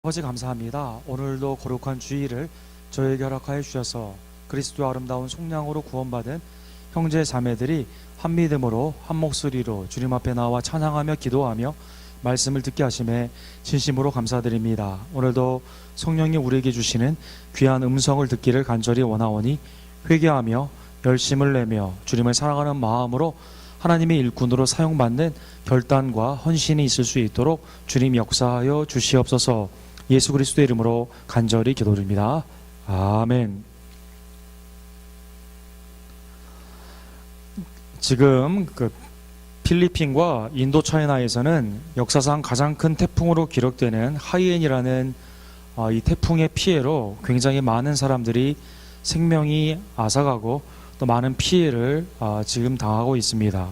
아버지 감사합니다. 오늘도 거룩한 주일을 저에게 허락하여 주셔서 그리스도의 아름다운 속량으로 구원받은 형제 자매들이 한 믿음으로 한 목소리로 주님 앞에 나와 찬양하며 기도하며 말씀을 듣게 하심에 진심으로 감사드립니다. 오늘도 성령이 우리에게 주시는 귀한 음성을 듣기를 간절히 원하오니 회개하며 열심을 내며 주님을 사랑하는 마음으로 하나님의 일꾼으로 사용받는 결단과 헌신이 있을 수 있도록 주님 역사하여 주시옵소서. 예수 그리스도의 이름으로 간절히 기도드립니다. 아멘. 지금 필리핀과 인도차이나에서는 역사상 가장 큰 태풍으로 기록되는 하이엔이라는 이 태풍의 피해로 굉장히 많은 사람들이 생명이 앗아가고 또 많은 피해를 지금 당하고 있습니다.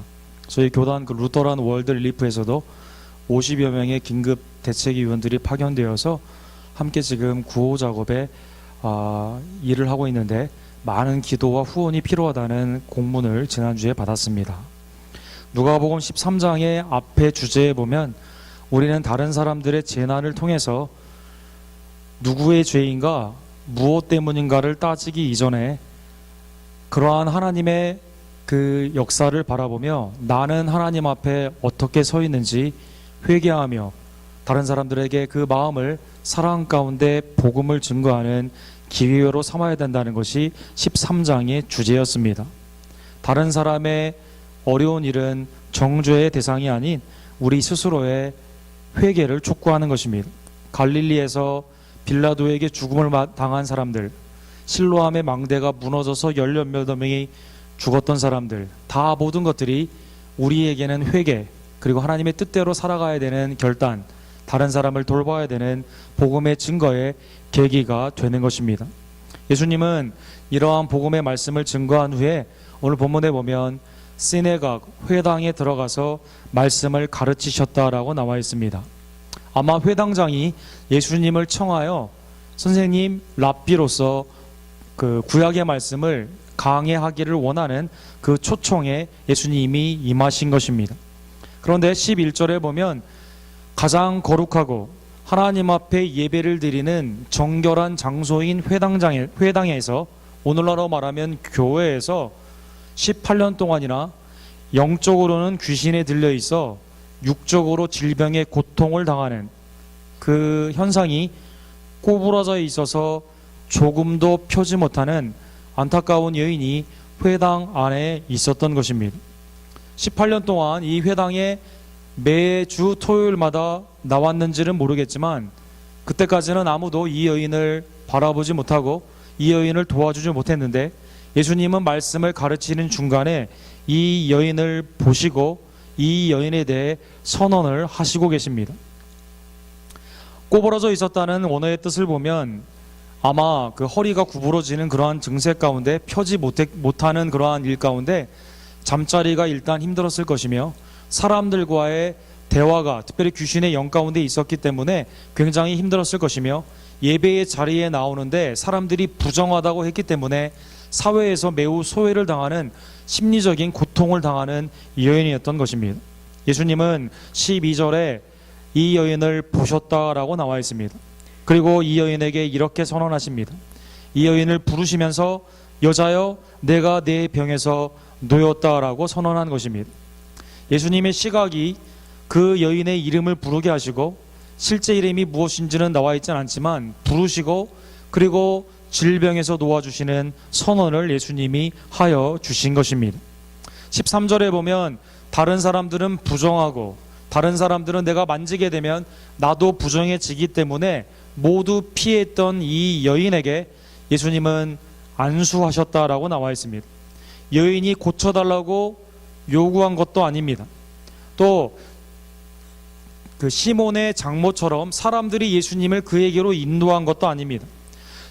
저희 교단 루터란 월드 릴리프에서도 50여 명의 긴급 대책위원들이 파견되어서 함께 지금 구호 작업에 일을 하고 있는데 많은 기도와 후원이 필요하다는 공문을 지난주에 받았습니다. 누가복음 13장의 앞에 주제에 보면 우리는 다른 사람들의 재난을 통해서 누구의 죄인가 무엇 때문인가를 따지기 이전에 그러한 하나님의 그 역사를 바라보며 나는 하나님 앞에 어떻게 서 있는지 회개하며 다른 사람들에게 그 마음을 사랑 가운데 복음을 증거하는 기회로 삼아야 된다는 것이 13장의 주제였습니다. 다른 사람의 어려운 일은 정죄의 대상이 아닌 우리 스스로의 회개를 촉구하는 것입니다. 갈릴리에서 빌라도에게 죽음을 당한 사람들, 실로암의 망대가 무너져서 18명이 죽었던 사람들, 다 모든 것들이 우리에게는 회개, 그리고 하나님의 뜻대로 살아가야 되는 결단, 다른 사람을 돌봐야 되는 복음의 증거의 계기가 되는 것입니다. 예수님은 이러한 복음의 말씀을 증거한 후에 오늘 본문에 보면 시네각, 회당에 들어가서 말씀을 가르치셨다라고 나와 있습니다. 아마 회당장이 예수님을 청하여 선생님 랍비로서 그 구약의 말씀을 강해하기를 원하는 그 초청에 예수님이 임하신 것입니다. 그런데 11절에 보면 가장 거룩하고 하나님 앞에 예배를 드리는 정결한 장소인 회당에서, 오늘날로 말하면 교회에서 18년 동안이나 영적으로는 귀신에 들려 있어 육적으로 질병의 고통을 당하는 그 현상이 꼬부라져 있어서 조금도 펴지 못하는 안타까운 여인이 회당 안에 있었던 것입니다. 18년 동안 이 회당에 매주 토요일마다 나왔는지는 모르겠지만 그때까지는 아무도 이 여인을 바라보지 못하고 이 여인을 도와주지 못했는데 예수님은 말씀을 가르치는 중간에 이 여인을 보시고 이 여인에 대해 선언을 하시고 계십니다. 꼬부라져 있었다는 원어의 뜻을 보면 아마 그 허리가 구부러지는 그러한 증세 가운데 펴지 못하는 그러한 일 가운데 잠자리가 일단 힘들었을 것이며 사람들과의 대화가 특별히 귀신의 영 가운데 있었기 때문에 굉장히 힘들었을 것이며 예배의 자리에 나오는데 사람들이 부정하다고 했기 때문에 사회에서 매우 소외를 당하는 심리적인 고통을 당하는 여인이었던 것입니다. 예수님은 12절에 이 여인을 보셨다라고 나와 있습니다. 그리고 이 여인에게 이렇게 선언하십니다. 이 여인을 부르시면서 여자여 내가 내 병에서 놓였다라고 선언한 것입니다. 예수님의 시각이 그 여인의 이름을 부르게 하시고 실제 이름이 무엇인지는 나와 있지는 않지만 부르시고 그리고 질병에서 놓아주시는 선언을 예수님이 하여 주신 것입니다. 13절에 보면 다른 사람들은 부정하고 다른 사람들은 내가 만지게 되면 나도 부정해지기 때문에 모두 피했던 이 여인에게 예수님은 안수하셨다라고 나와 있습니다. 여인이 고쳐달라고 요구한 것도 아닙니다. 또 그 시몬의 장모처럼 사람들이 예수님을 그에게로 인도한 것도 아닙니다.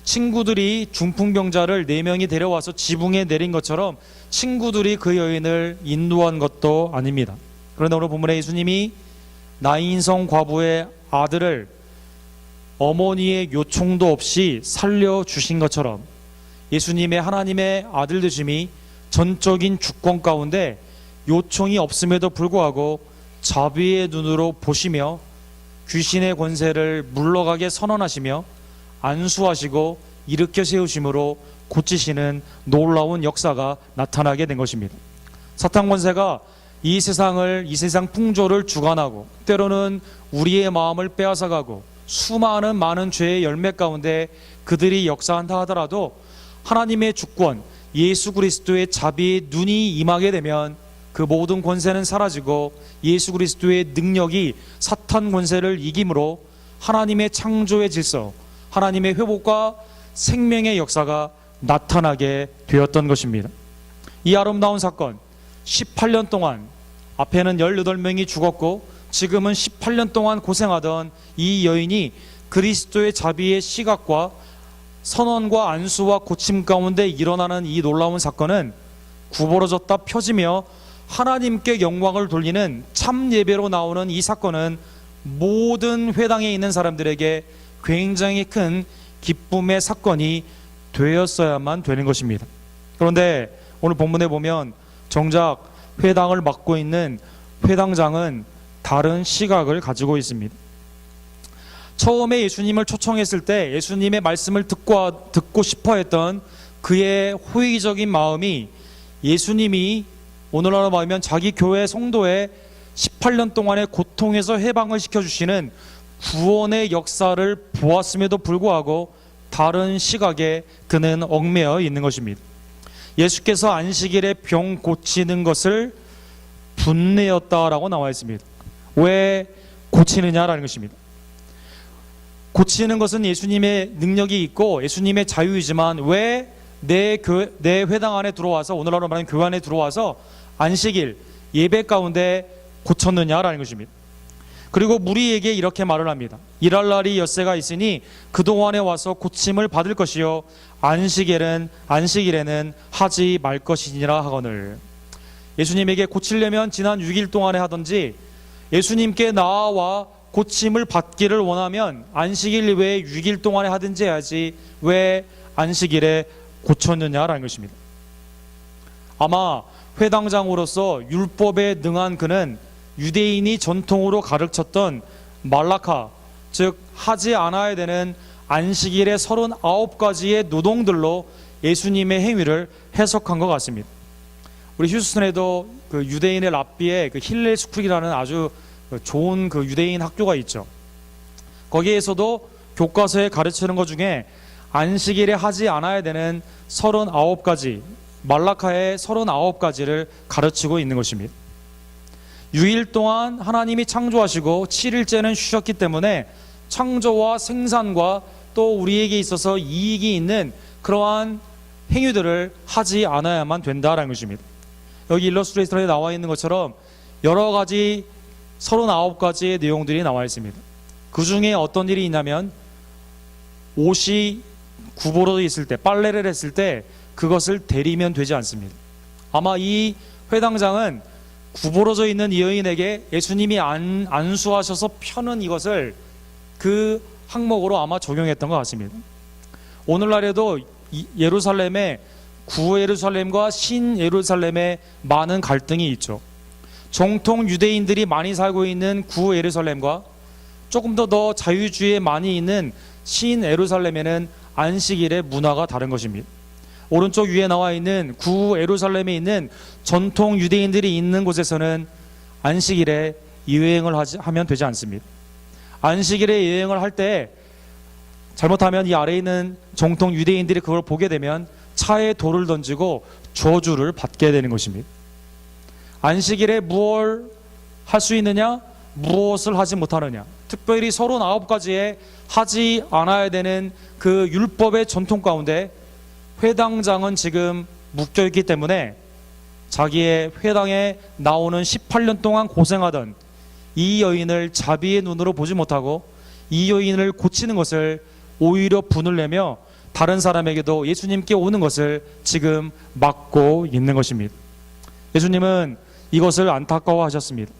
친구들이 중풍병자를 4명이 데려와서 지붕에 내린 것처럼 친구들이 그 여인을 인도한 것도 아닙니다. 그런데 오늘 본문에 예수님이 나인성 과부의 아들을 어머니의 요청도 없이 살려주신 것처럼 예수님의 하나님의 아들 되심이 전적인 주권 가운데 요청이 없음에도 불구하고 자비의 눈으로 보시며 귀신의 권세를 물러가게 선언하시며 안수하시고 일으켜 세우심으로 고치시는 놀라운 역사가 나타나게 된 것입니다. 사탄 권세가 이 세상 풍조를 주관하고 때로는 우리의 마음을 빼앗아가고 수많은 많은 죄의 열매 가운데 그들이 역사한다 하더라도 하나님의 주권, 예수 그리스도의 자비의 눈이 임하게 되면 그 모든 권세는 사라지고 예수 그리스도의 능력이 사탄 권세를 이김으로 하나님의 창조의 질서, 하나님의 회복과 생명의 역사가 나타나게 되었던 것입니다. 이 아름다운 사건, 18년 동안 앞에는 18명이 죽었고 지금은 18년 동안 고생하던 이 여인이 그리스도의 자비의 시각과 선언과 안수와 고침 가운데 일어나는 이 놀라운 사건은 구부러졌다 펴지며 하나님께 영광을 돌리는 참 예배로 나오는 이 사건은 모든 회당에 있는 사람들에게 굉장히 큰 기쁨의 사건이 되었어야만 되는 것입니다. 그런데 오늘 본문에 보면 정작 회당을 맡고 있는 회당장은 다른 시각을 가지고 있습니다. 처음에 예수님을 초청했을 때 예수님의 말씀을 듣고 싶어 했던 그의 호의적인 마음이 예수님이 오늘날로 말하면 자기 교회 성도의 18년 동안의 고통에서 해방을 시켜주시는 구원의 역사를 보았음에도 불구하고 다른 시각에 그는 얽매여 있는 것입니다. 예수께서 안식일에 병 고치는 것을 분내었다라고 나와 있습니다. 왜 고치느냐라는 것입니다. 고치는 것은 예수님의 능력이 있고 예수님의 자유이지만 왜 내 회당 안에 들어와서 오늘날로 말하는 교회 안에 들어와서 안식일 예배 가운데 고쳤느냐라는 것입니다. 그리고 무리에게 이렇게 말을 합니다. 일할 날이 엿새가 있으니 그동안에 와서 고침을 받을 것이요 안식일에는 하지 말 것이니라 하거늘. 예수님에게 고치려면 지난 6일 동안에 하든지 예수님께 나와 고침을 받기를 원하면 안식일 외에 6일 동안에 하든지 해야지 왜 안식일에 고쳤느냐라는 것입니다. 아마 회당장으로서 율법에 능한 그는 유대인이 전통으로 가르쳤던 말라카, 즉 하지 않아야 되는 안식일의 39가지의 노동들로 예수님의 행위를 해석한 것 같습니다. 우리 휴스턴에도 그 유대인의 랍비의 그 힐렐 스쿨이라는 아주 좋은 그 유대인 학교가 있죠. 거기에서도 교과서에 가르치는 것 중에 안식일에 하지 않아야 되는 39가지, 말라카의 39가지를 가르치고 있는 것입니다. 6일 동안 하나님이 창조하시고 7일째는 쉬셨기 때문에 창조와 생산과 또 우리에게 있어서 이익이 있는 그러한 행위들을 하지 않아야만 된다라는 것입니다. 여기 일러스트레이션에 나와 있는 것처럼 여러 가지 39가지의 내용들이 나와 있습니다. 그 중에 어떤 일이 있냐면 옷이 구부러져 있을 때, 빨래를 했을 때 그것을 데리면 되지 않습니다. 아마 이 회당장은 구부러져 있는 이 여인에게 예수님이 안수하셔서 펴는 이것을 그 항목으로 아마 적용했던 것 같습니다. 오늘날에도 예루살렘에 구예루살렘과 신예루살렘에 많은 갈등이 있죠. 정통 유대인들이 많이 살고 있는 구예루살렘과 조금 더 자유주의에 많이 있는 신예루살렘에는 안식일의 문화가 다른 것입니다. 오른쪽 위에 나와 있는 구예루살렘에 있는 전통 유대인들이 있는 곳에서는 안식일에 여행을 하면 되지 않습니다. 안식일에 여행을 할 때 잘못하면 이 아래에 있는 정통 유대인들이 그걸 보게 되면 차에 돌을 던지고 저주를 받게 되는 것입니다. 안식일에 무엇을 할 수 있느냐? 무엇을 하지 못하느냐? 특별히 39가지의 하지 않아야 되는 그 율법의 전통 가운데 회당장은 지금 묶여있기 때문에 자기의 회당에 나오는 18년 동안 고생하던 이 여인을 자비의 눈으로 보지 못하고 이 여인을 고치는 것을 오히려 분을 내며 다른 사람에게도 예수님께 오는 것을 지금 막고 있는 것입니다. 예수님은 이것을 안타까워하셨습니다.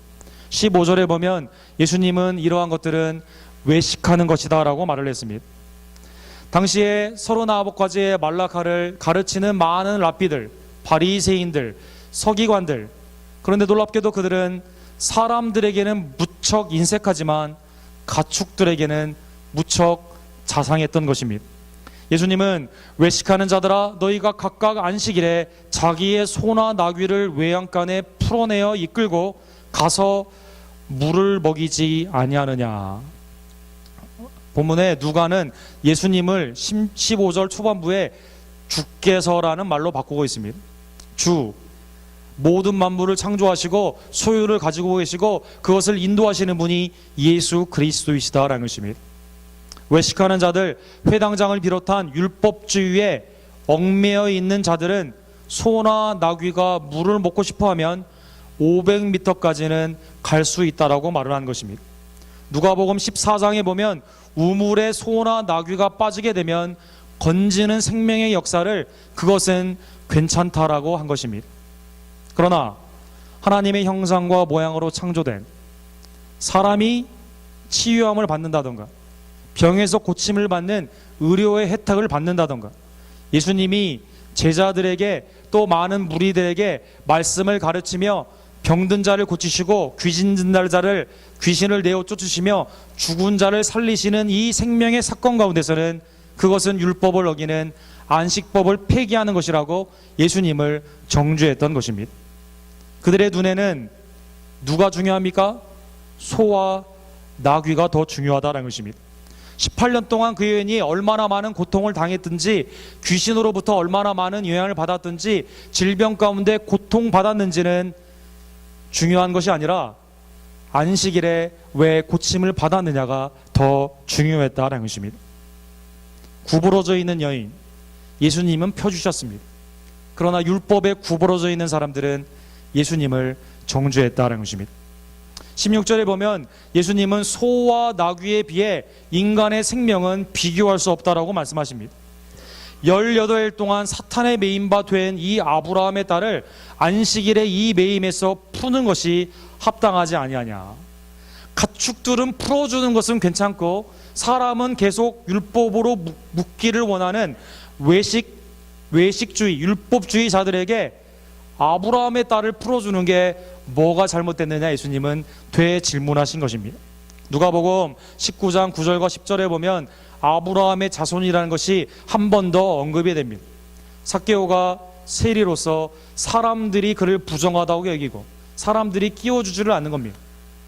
15절에 보면 예수님은 이러한 것들은 외식하는 것이다 라고 말을 했습니다. 당시에 39가지의 말라카를 가르치는 많은 랍비들, 바리새인들, 서기관들, 그런데 놀랍게도 그들은 사람들에게는 무척 인색하지만 가축들에게는 무척 자상했던 것입니다. 예수님은 외식하는 자들아 너희가 각각 안식일에 자기의 소나 나귀를 외양간에 풀어내어 이끌고 가서 물을 먹이지 아니하느냐. 본문에 누가는 예수님을 15절 초반부에 주께서라는 말로 바꾸고 있습니다. 주, 모든 만물을 창조하시고 소유를 가지고 계시고 그것을 인도하시는 분이 예수 그리스도이시다라는 것입니다. 외식하는 자들, 회당장을 비롯한 율법주의에 얽매여 있는 자들은 소나 나귀가 물을 먹고 싶어하면 500m까지는 갈 수 있다라고 말을 한 것입니다. 누가복음 14장에 보면 우물에 소나 나귀가 빠지게 되면 건지는 생명의 역사를 그것은 괜찮다라고 한 것입니다. 그러나 하나님의 형상과 모양으로 창조된 사람이 치유함을 받는다던가 병에서 고침을 받는 의료의 혜택을 받는다던가 예수님이 제자들에게 또 많은 무리들에게 말씀을 가르치며 병든 자를 고치시고 귀신 든 자를 귀신을 내어 쫓으시며 죽은 자를 살리시는 이 생명의 사건 가운데서는 그것은 율법을 어기는 안식법을 폐기하는 것이라고 예수님을 정죄했던 것입니다. 그들의 눈에는 누가 중요합니까? 소와 나귀가 더 중요하다는 것입니다. 18년 동안 그 여인이 얼마나 많은 고통을 당했든지 귀신으로부터 얼마나 많은 영향을 받았든지 질병 가운데 고통받았는지는 중요한 것이 아니라 안식일에 왜 고침을 받았느냐가 더 중요했다는 것입니다. 구부러져 있는 여인, 예수님은 펴주셨습니다. 그러나 율법에 구부러져 있는 사람들은 예수님을 정죄했다는 것입니다. 16절에 보면 예수님은 소와 나귀에 비해 인간의 생명은 비교할 수 없다라고 말씀하십니다. 18일 동안 사탄의 매임바 된 이 아브라함의 딸을 안식일에 이 매임에서 푸는 것이 합당하지 아니하냐. 가축들은 풀어주는 것은 괜찮고 사람은 계속 율법으로 묶기를 원하는 외식주의, 율법주의자들에게 아브라함의 딸을 풀어주는 게 뭐가 잘못됐느냐 예수님은 되질문하신 것입니다. 누가복음 19장 9절과 10절에 보면 아브라함의 자손이라는 것이 한 번 더 언급이 됩니다. 삭개오가 세리로서 사람들이 그를 부정하다고 여기고 사람들이 끼워주지를 않는 겁니다.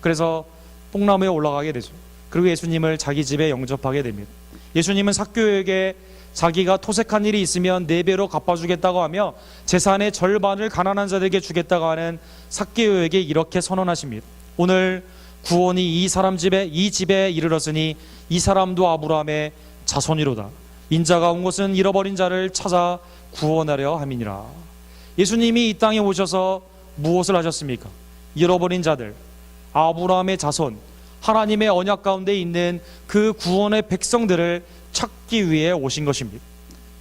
그래서 뽕나무에 올라가게 되죠. 그리고 예수님을 자기 집에 영접하게 됩니다. 예수님은 삭개오에게 자기가 토색한 일이 있으면 4배로 갚아주겠다고 하며 재산의 절반을 가난한 자들에게 주겠다고 하는 삭개오에게 이렇게 선언하십니다. 오늘 구원이 이 집에 이르렀으니 이 사람도 아브라함의 자손이로다. 인자가 온 것은 잃어버린 자를 찾아 구원하려 함이니라. 예수님이 이 땅에 오셔서 무엇을 하셨습니까? 잃어버린 자들, 아브라함의 자손, 하나님의 언약 가운데 있는 그 구원의 백성들을 찾기 위해 오신 것입니다.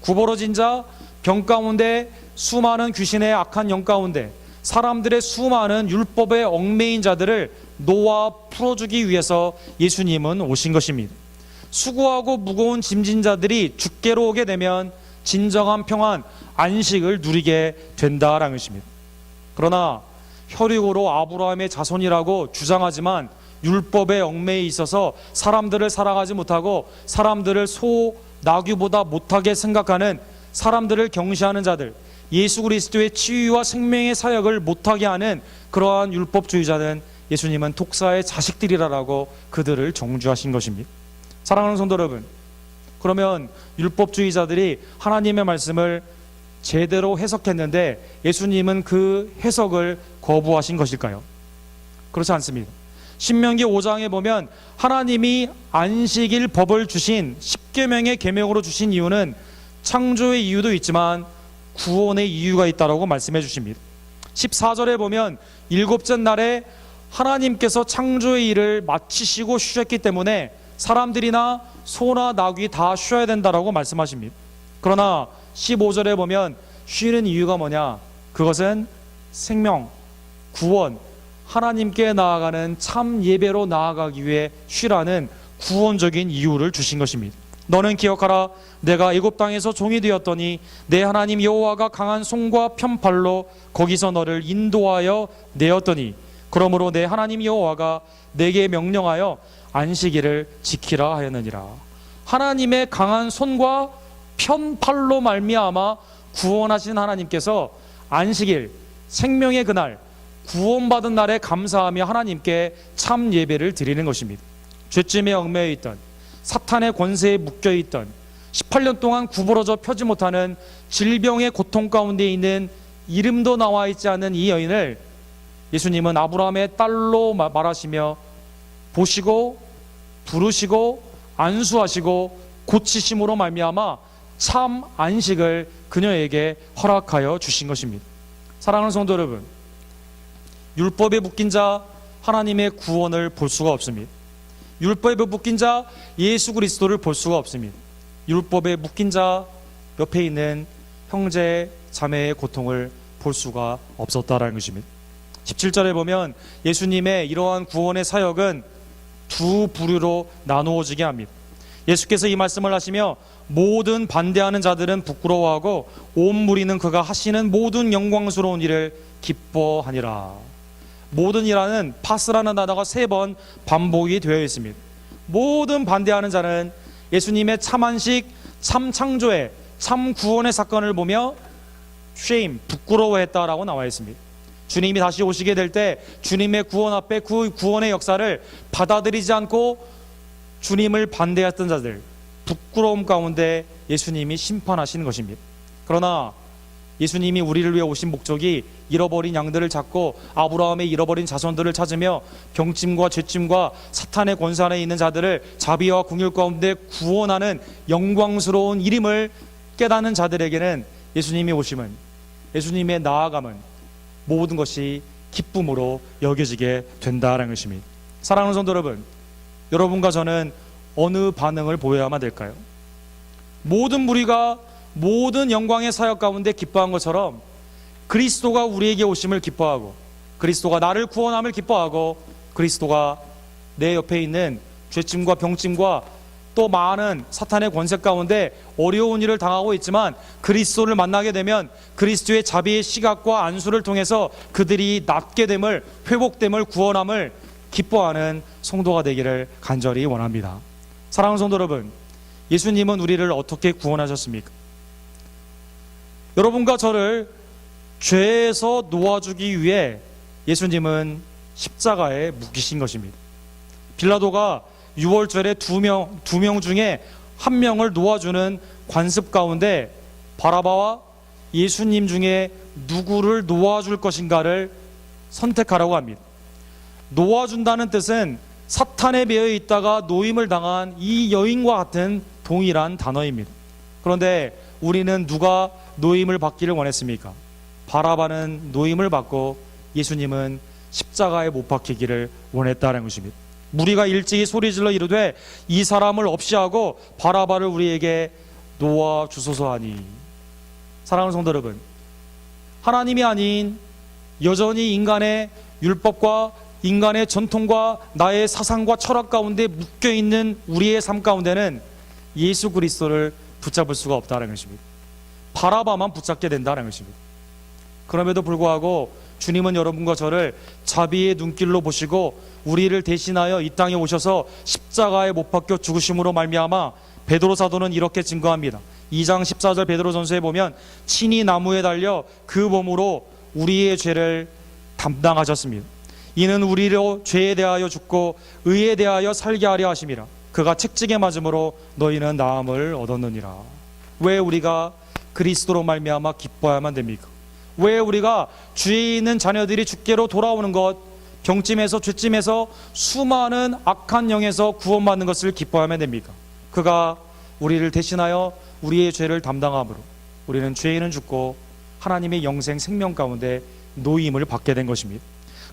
구부러진 자, 병 가운데 수많은 귀신의 악한 영 가운데 사람들의 수많은 율법에 얽매인 자들을 놓아 풀어주기 위해서 예수님은 오신 것입니다. 수고하고 무거운 짐진 자들이 주께로 오게 되면 진정한 평안, 안식을 누리게 된다라는 것입니다. 그러나 혈육으로 아브라함의 자손이라고 주장하지만 율법의 얽매에 있어서 사람들을 살아가지 못하고 사람들을 소, 나귀보다 못하게 생각하는 사람들을 경시하는 자들, 예수 그리스도의 치유와 생명의 사역을 못하게 하는 그러한 율법주의자는 예수님은 독사의 자식들이라고 그들을 정죄하신 것입니다. 사랑하는 성도 여러분, 그러면 율법주의자들이 하나님의 말씀을 제대로 해석했는데 예수님은 그 해석을 거부하신 것일까요? 그렇지 않습니다. 신명기 5장에 보면 하나님이 안식일 법을 주신 십계명의 계명으로 주신 이유는 창조의 이유도 있지만 구원의 이유가 있다라고 말씀해 주십니다. 14절에 보면 일곱째 날에 하나님께서 창조의 일을 마치시고 쉬셨기 때문에 사람들이나 소나 나귀 다 쉬어야 된다라고 말씀하십니다. 그러나 15절에 보면 쉬는 이유가 뭐냐? 그것은 생명, 구원, 하나님께 나아가는 참 예배로 나아가기 위해 쉬라는 구원적인 이유를 주신 것입니다. 너는 기억하라. 내가 애굽 땅에서 종이 되었더니 내 하나님 여호와가 강한 손과 편팔로 거기서 너를 인도하여 내었더니 그러므로 내 하나님 여호와가 내게 명령하여 안식일을 지키라 하였느니라. 하나님의 강한 손과 편팔로 말미암아 구원하신 하나님께서 안식일, 생명의 그날, 구원받은 날에 감사하며 하나님께 참 예배를 드리는 것입니다. 죄짐에 얽매여 있던, 사탄의 권세에 묶여 있던, 18년 동안 구부러져 펴지 못하는 질병의 고통 가운데 있는 이름도 나와 있지 않은 이 여인을 예수님은 아브라함의 딸로 말하시며 보시고 부르시고 안수하시고 고치심으로 말미암아 참 안식을 그녀에게 허락하여 주신 것입니다. 사랑하는 성도 여러분, 율법에 묶인 자 하나님의 구원을 볼 수가 없습니다. 율법에 묶인 자 예수 그리스도를 볼 수가 없습니다. 율법에 묶인 자 옆에 있는 형제 자매의 고통을 볼 수가 없었다라는 것입니다. 17절에 보면 예수님의 이러한 구원의 사역은 두 부류로 나누어지게 합니다. 예수께서 이 말씀을 하시며 모든 반대하는 자들은 부끄러워하고 온 무리는 그가 하시는 모든 영광스러운 일을 기뻐하니라. 모든 이라는 파스라는 단어가 3번 반복이 되어 있습니다. 모든 반대하는 자는 예수님의 참 안식, 참 창조의, 참 구원의 사건을 보며 shame, 부끄러워했다라고 나와 있습니다. 주님이 다시 오시게 될 때 주님의 구원 앞에 그 구원의 역사를 받아들이지 않고 주님을 반대했던 자들, 부끄러움 가운데 예수님이 심판하시는 것입니다. 그러나 예수님이 우리를 위해 오신 목적이 잃어버린 양들을 찾고 아브라함의 잃어버린 자손들을 찾으며 병짐과 죄짐과 사탄의 권세 안에 있는 자들을 자비와 긍휼 가운데 구원하는 영광스러운 이름을 깨닫는 자들에게는 예수님이 오심은, 예수님의 나아감은 모든 것이 기쁨으로 여겨지게 된다는 것입니다. 사랑하는 성도 여러분, 여러분과 저는 어느 반응을 보여야만 될까요? 모든 무리가 모든 영광의 사역 가운데 기뻐한 것처럼 그리스도가 우리에게 오심을 기뻐하고, 그리스도가 나를 구원함을 기뻐하고, 그리스도가 내 옆에 있는 죄짐과 병짐과 또 많은 사탄의 권세 가운데 어려운 일을 당하고 있지만 그리스도를 만나게 되면 그리스도의 자비의 시각과 안수를 통해서 그들이 낫게 됨을, 회복됨을, 구원함을 기뻐하는 성도가 되기를 간절히 원합니다. 사랑하는 성도 여러분, 예수님은 우리를 어떻게 구원하셨습니까? 여러분과 저를 죄에서 놓아주기 위해 예수님은 십자가에 묶이신 것입니다. 빌라도가 6월절에 두 명 중에 한 명을 놓아주는 관습 가운데 바라바와 예수님 중에 누구를 놓아줄 것인가를 선택하라고 합니다. 놓아준다는 뜻은 사탄에 매여 있다가 노임을 당한 이 여인과 같은 동일한 단어입니다. 그런데 우리는 누가 노임을 받기를 원했습니까? 바라바는 노임을 받고 예수님은 십자가에 못 박히기를 원했다는 것입니다. 무리가 일찍이 소리질러 이르되 이 사람을 없이 하고 바라바를 우리에게 놓아 주소서 하니. 사랑하는 성도 여러분, 하나님이 아닌 여전히 인간의 율법과 인간의 전통과 나의 사상과 철학 가운데 묶여있는 우리의 삶 가운데는 예수 그리스도를 붙잡을 수가 없다는 것입니다. 바라바만 붙잡게 된다는 것입니다. 그럼에도 불구하고 주님은 여러분과 저를 자비의 눈길로 보시고 우리를 대신하여 이 땅에 오셔서 십자가에 못 박혀 죽으심으로 말미암아 베드로 사도는 이렇게 증거합니다. 2장 14절 베드로전서에 보면 친히 나무에 달려 그 몸으로 우리의 죄를 담당하셨습니다. 이는 우리로 죄에 대하여 죽고 의에 대하여 살게 하려 하심이라. 그가 채찍에 맞음으로 너희는 나음을 얻었느니라. 왜 우리가 그리스도로 말미암아 기뻐야만 됩니까? 왜 우리가 주에 있는 자녀들이 주께로 돌아오는 것, 병짐에서 죄짐에서 수많은 악한 영에서 구원받는 것을 기뻐하면 됩니까? 그가 우리를 대신하여 우리의 죄를 담당함으로 우리는 죄인은 죽고 하나님의 영생 생명 가운데 노임을 받게 된 것입니다.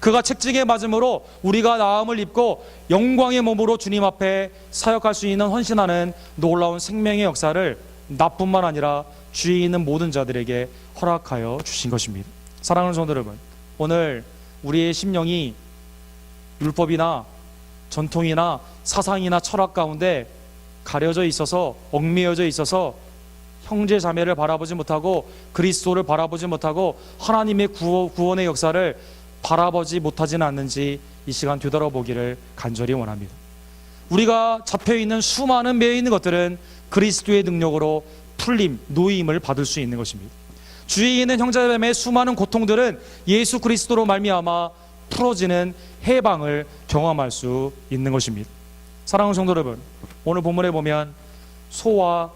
그가 채찍에 맞음으로 우리가 나음을 입고 영광의 몸으로 주님 앞에 사역할 수 있는 헌신하는 놀라운 생명의 역사를 나뿐만 아니라 주위에 있는 모든 자들에게 허락하여 주신 것입니다. 사랑하는 성도 여러분, 오늘 우리의 심령이 율법이나 전통이나 사상이나 철학 가운데 가려져 있어서 얽매여져 있어서 형제 자매를 바라보지 못하고 그리스도를 바라보지 못하고 하나님의 구원의 역사를 바라보지 못하지는 않는지 이 시간 되돌아보기를 간절히 원합니다. 우리가 잡혀있는 수많은 매여있는 것들은 그리스도의 능력으로 풀림, 노임을 받을 수 있는 것입니다. 주위에 있는 형제자매의 수많은 고통들은 예수 그리스도로 말미암아 풀어지는 해방을 경험할 수 있는 것입니다. 사랑하는 성도 여러분, 오늘 본문에 보면 소와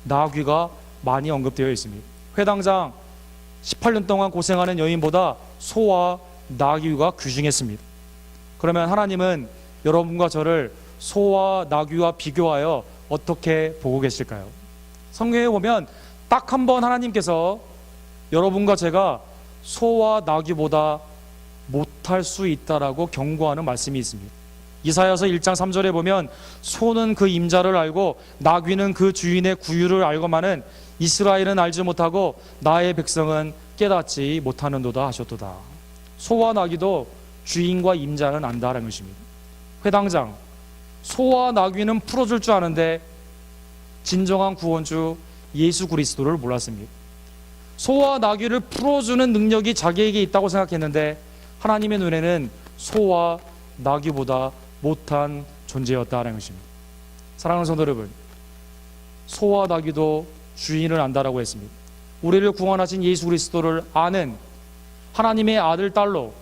나귀가 많이 언급되어 있습니다. 회당장 18년 동안 고생하는 여인보다 소와 나귀가 귀중했습니다. 그러면 하나님은 여러분과 저를 소와 나귀와 비교하여 어떻게 보고 계실까요? 성경에 보면 딱 한 번 하나님께서 여러분과 제가 소와 나귀보다 못할 수 있다라고 경고하는 말씀이 있습니다. 이사야서 1장 3절에 보면 소는 그 임자를 알고 나귀는 그 주인의 구유를 알고만은 이스라엘은 알지 못하고 나의 백성은 깨닫지 못하는도다 하셨도다. 소와 나귀도 주인과 임자는 안다라는 것입니다. 회당장, 소와 나귀는 풀어줄 줄 아는데 진정한 구원주 예수 그리스도를 몰랐습니다. 소와 나귀를 풀어주는 능력이 자기에게 있다고 생각했는데 하나님의 눈에는 소와 나귀보다 못한 존재였다는 것입니다. 사랑하는 성도 여러분, 소와 나귀도 주인을 안다라고 했습니다. 우리를 구원하신 예수 그리스도를 아는 하나님의 아들, 딸로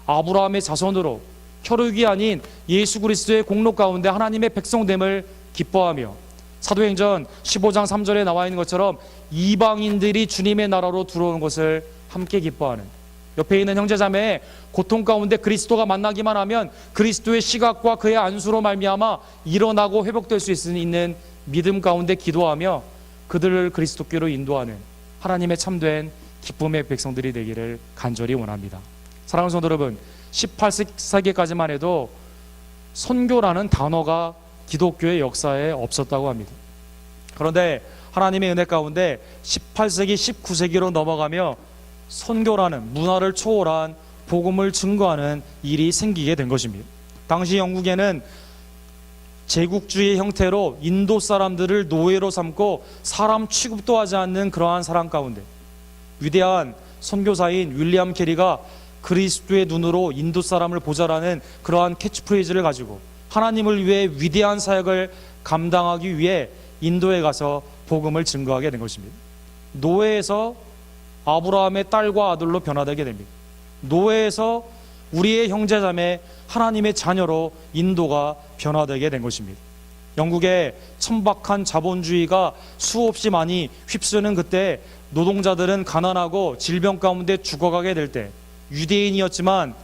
아브라함의 자손으로 혈육이 아닌 예수 그리스도의 공로 가운데 하나님의 백성됨을 기뻐하며 사도행전 15장 3절에 나와 있는 것처럼 이방인들이 주님의 나라로 들어오는 것을 함께 기뻐하는, 옆에 있는 형제자매의 고통 가운데 그리스도가 만나기만 하면 그리스도의 시각과 그의 안수로 말미암아 일어나고 회복될 수 있는 믿음 가운데 기도하며 그들을 그리스도께로 인도하는 하나님의 참된 기쁨의 백성들이 되기를 간절히 원합니다. 사랑하는 성도 여러분, 18세기까지만 해도 선교라는 단어가 기독교의 역사에 없었다고 합니다. 그런데 하나님의 은혜 가운데 18세기, 19세기로 넘어가며 선교라는 문화를 초월한 복음을 증거하는 일이 생기게 된 것입니다. 당시 영국에는 제국주의 형태로 인도 사람들을 노예로 삼고 사람 취급도 하지 않는 그러한 사람 가운데 위대한 선교사인 윌리엄 캐리가 그리스도의 눈으로 인도 사람을 보자라는 그러한 캐치프레이즈를 가지고 하나님을 위해 위대한 사역을 감당하기 위해 인도에 가서 복음을 증거하게 된 것입니다. 노예에서 아브라함의 딸과 아들로 변화되게 됩니다. 노예에서 우리의 형제자매 하나님의 자녀로 인도가 변화되게 된 것입니다. 영국의 천박한 자본주의가 수없이 많이 휩쓰는 그때 노동자들은 가난하고 질병 가운데 죽어가게 될 때 유대인이었지만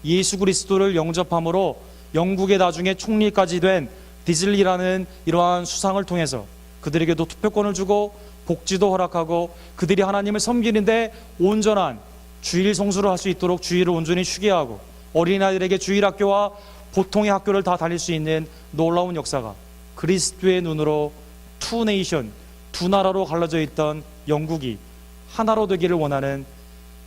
예수 그리스도를 영접함으로 영국의 나중에 총리까지 된 디즐리라는 이러한 수상을 통해서 그들에게도 투표권을 주고 복지도 허락하고 그들이 하나님을 섬기는데 온전한 주일 성수를 할 수 있도록 주일을 온전히 쉬게 하고 어린아이들에게 주일 학교와 보통의 학교를 다 다닐 수 있는 놀라운 역사가 그리스도의 눈으로 투 네이션, 두 나라로 갈라져 있던 영국이 하나로 되기를 원하는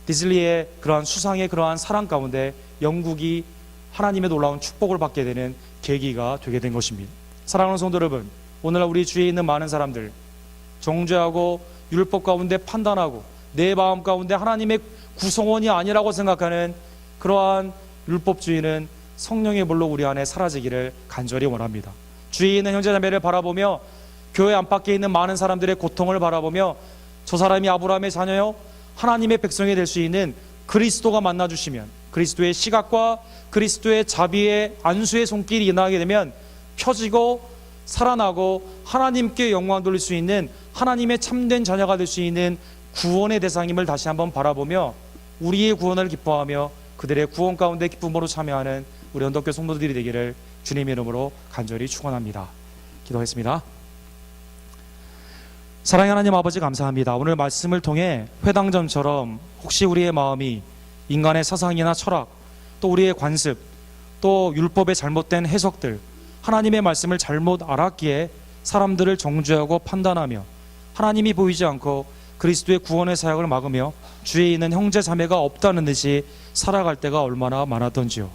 디즐리의 그러한 수상의 그러한 사랑 가운데 영국이 하나님의 놀라운 축복을 받게 되는 계기가 되게 된 것입니다. 사랑하는 성도 여러분, 오늘날 우리 주위에 있는 많은 사람들 정죄하고 율법 가운데 판단하고 내 마음 가운데 하나님의 구성원이 아니라고 생각하는 그러한 율법주의는 성령의 불로 우리 안에 사라지기를 간절히 원합니다. 주위에 있는 형제자매를 바라보며 교회 안팎에 있는 많은 사람들의 고통을 바라보며 저 사람이 아브라함의 자녀요 하나님의 백성이 될 수 있는 그리스도가 만나주시면 그리스도의 시각과 그리스도의 자비의 안수의 손길이 일어나게 되면 펴지고 살아나고 하나님께 영광 돌릴 수 있는 하나님의 참된 자녀가 될 수 있는 구원의 대상임을 다시 한번 바라보며 우리의 구원을 기뻐하며 그들의 구원 가운데 기쁨으로 참여하는 우리 언덕교 성도들이 되기를 주님의 이름으로 간절히 축원합니다. 기도하겠습니다. 사랑의 하나님 아버지 감사합니다. 오늘 말씀을 통해 회당전처럼 혹시 우리의 마음이 인간의 사상이나 철학 또 우리의 관습 또 율법의 잘못된 해석들 하나님의 말씀을 잘못 알았기에 사람들을 정죄하고 판단하며 하나님이 보이지 않고 그리스도의 구원의 사역을 막으며 주위에 있는 형제 자매가 없다는 듯이 살아갈 때가 얼마나 많았던지요.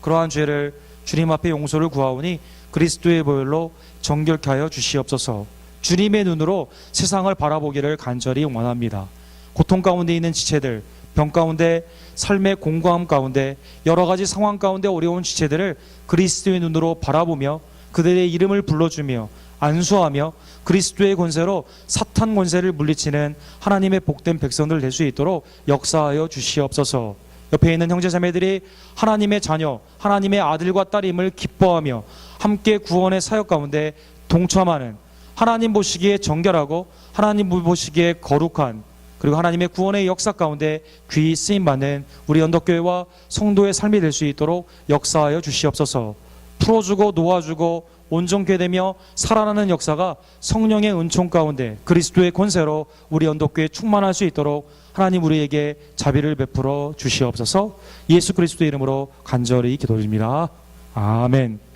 그러한 죄를 주님 앞에 용서를 구하오니 그리스도의 보혈로 정결케 하여 주시옵소서. 주님의 눈으로 세상을 바라보기를 간절히 원합니다. 고통 가운데 있는 지체들, 병 가운데 삶의 공고함 가운데 여러 가지 상황 가운데 어려운 지체들을 그리스도의 눈으로 바라보며 그들의 이름을 불러주며 안수하며 그리스도의 권세로 사탄 권세를 물리치는 하나님의 복된 백성들 될 수 있도록 역사하여 주시옵소서. 옆에 있는 형제자매들이 하나님의 자녀, 하나님의 아들과 딸임을 기뻐하며 함께 구원의 사역 가운데 동참하는, 하나님 보시기에 정결하고 하나님 보시기에 거룩한, 그리고 하나님의 구원의 역사 가운데 귀히 쓰임받는 우리 언덕교회와 성도의 삶이 될 수 있도록 역사하여 주시옵소서. 풀어주고 놓아주고 온전케 되며 살아나는 역사가 성령의 은총 가운데 그리스도의 권세로 우리 언덕교회에 충만할 수 있도록 하나님 우리에게 자비를 베풀어 주시옵소서. 예수 그리스도의 이름으로 간절히 기도드립니다. 아멘.